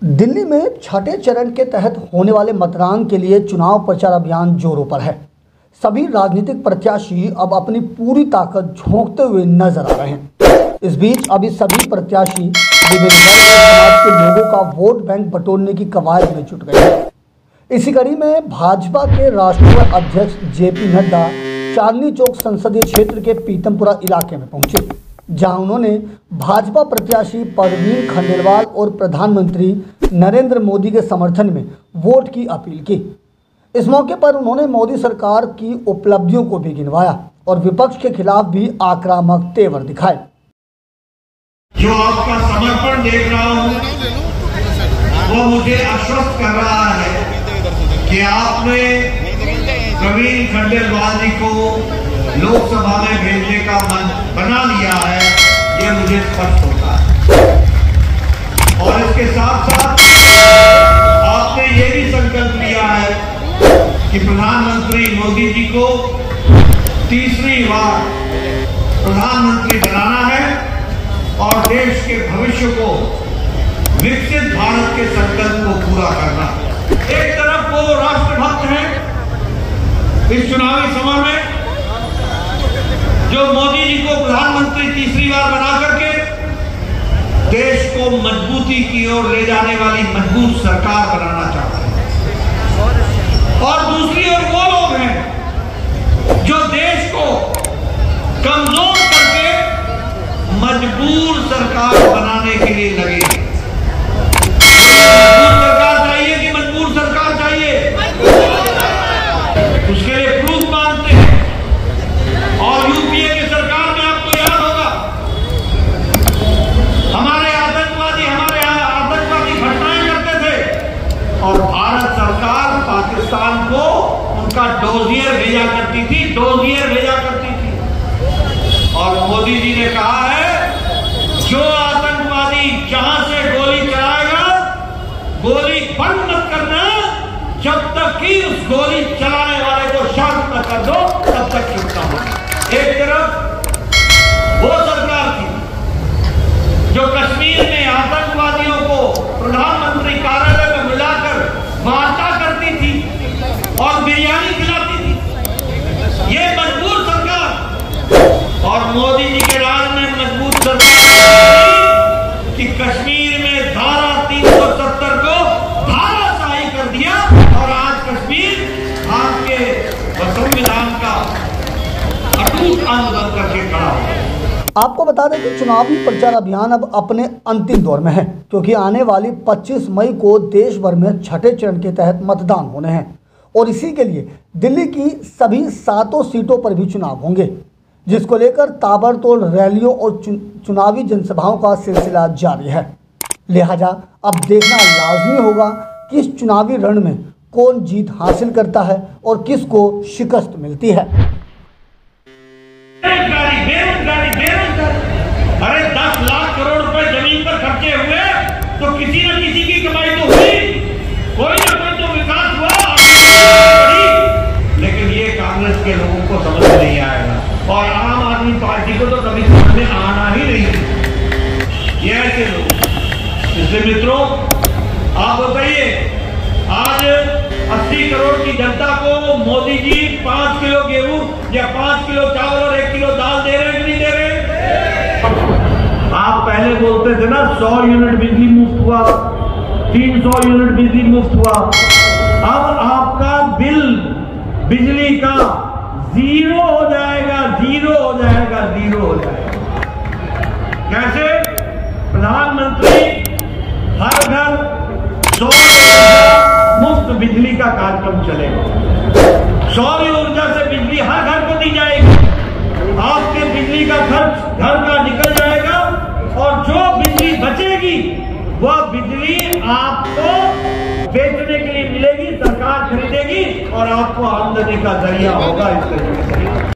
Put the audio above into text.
दिल्ली में छठे चरण के तहत होने वाले मतदान के लिए चुनाव प्रचार अभियान जोरों पर है। सभी राजनीतिक प्रत्याशी अब अपनी पूरी ताकत झोंकते हुए नजर आ रहे हैं। इस बीच अभी सभी प्रत्याशी विभिन्न समाज के लोगों का वोट बैंक बटोरने की कवायद में जुट गए हैं। इसी कड़ी में भाजपा के राष्ट्रीय अध्यक्ष जेपी नड्डा चांदनी चौक संसदीय क्षेत्र के पीतमपुरा इलाके में पहुंचे, जहां उन्होंने भाजपा प्रत्याशी परवीन खंडेलवाल और प्रधानमंत्री नरेंद्र मोदी के समर्थन में वोट की अपील की। इस मौके पर उन्होंने मोदी सरकार की उपलब्धियों को भी गिनवाया और विपक्ष के खिलाफ भी आक्रामक तेवर दिखाए। जो आपका समर्पण देख रहा हूं वो मुझे आश्वस्त कर रहा है कि आपने परवीन खंडेलवाल जी को लोकसभा में भेजने का मन बना लिया है, ये मुझे स्पष्ट होता है। और इसके साथ साथ आपने ये भी संकल्प लिया है कि प्रधानमंत्री मोदी जी को तीसरी बार प्रधानमंत्री बनाना है और देश के भविष्य को विकसित भारत के संकल्प को पूरा करना। एक तरफ वो राष्ट्रभक्त हैं इस चुनावी समय में, जो मोदी जी को प्रधानमंत्री तीसरी बार बना करके देश को मजबूती की ओर ले जाने वाली मजबूत सरकार बनाना चाहते हैं, और दूसरी ओर वो लोग हैं जो देश को कमजोर करके मजबूर सरकार बनाने के लिए लगे। मजबूर सरकार चाहिए कि मजबूर सरकार चाहिए, उसके लिए प्रूफ मांगते हैं। और यूपीए की सरकार में आपको याद होगा हमारे आतंकवादी घटनाएं करते थे और भारत सरकार पाकिस्तान को उनका डोजियर भेजा करती थी और मोदी जी ने कहा है जो आतंकवादी जहां से गोली चलाएगा गोली बंद मत करना, जब तक कि उस गोली चलाने वाले को शांत न कर दो तब तक चुप न हो। एक तरफ वो सरकार थी जो कश्मीर में आतंकवादियों को प्रधानमंत्री कार्यालय में बुलाकर वार्ता करती थी और बिरयानी खिलाती थी, ये मजबूर सरकार। और मोदी जी के राज में मजबूत सरकार कि कश्मीर में धारा 370 को धाराशाही कर दिया और आज कश्मीर आपके संविधान का अटूट अंग बन करके खड़ा हो। आपको बता दें कि चुनावी प्रचार अभियान अब अपने अंतिम दौर में है, क्योंकि आने वाली 25 मई को देश भर में छठे चरण के तहत मतदान होने हैं और इसी के लिए दिल्ली की सभी 7 सीटों पर भी चुनाव होंगे, जिसको लेकर ताबड़तोड़ रैलियों और चुनावी जनसभाओं का सिलसिला जारी है। लिहाजा अब देखना लाजमी होगा कि इस चुनावी रण में कौन जीत हासिल करता है और किसको शिकस्त मिलती है। बेरोजगारी। अरे 10 लाख करोड़ रुपए जमीन पर खर्चे हुए तो किसी न किसी की कमाई तो हुई, कोई ना कोई तो विकास हुआ, लेकिन ये कांग्रेस के लोगों को समझ में नहीं आएगा और आम आदमी पार्टी को तो कभी समझ में आना ही नहीं। ये ऐसे लोग। इसलिए मित्रों, आप बताइए, आज 80 करोड़ की जनता को मोदी जी 5 किलो गेहूं या 5 किलो चावल और 1 किलो दाल दे रहे हैं कि नहीं दे रहे? आप पहले बोलते थे ना 100 यूनिट बिजली मुफ्त हुआ, 300 यूनिट बिजली मुफ्त हुआ। अब आपका बिल बिजली का जीरो हो जाएगा। कैसे? प्रधानमंत्री हर घर 100 मुफ्त बिजली का कार्यक्रम चलेगा। सौर ऊर्जा से बिजली हर घर को दी जाएगी। आपके बिजली का खर्च घर का निकल जाएगा और जो बिजली बचेगी वह बिजली आपको बेचने के लिए मिलेगी, सरकार खरीदेगी और आपको आमदनी का जरिया होगा इस तरीके से।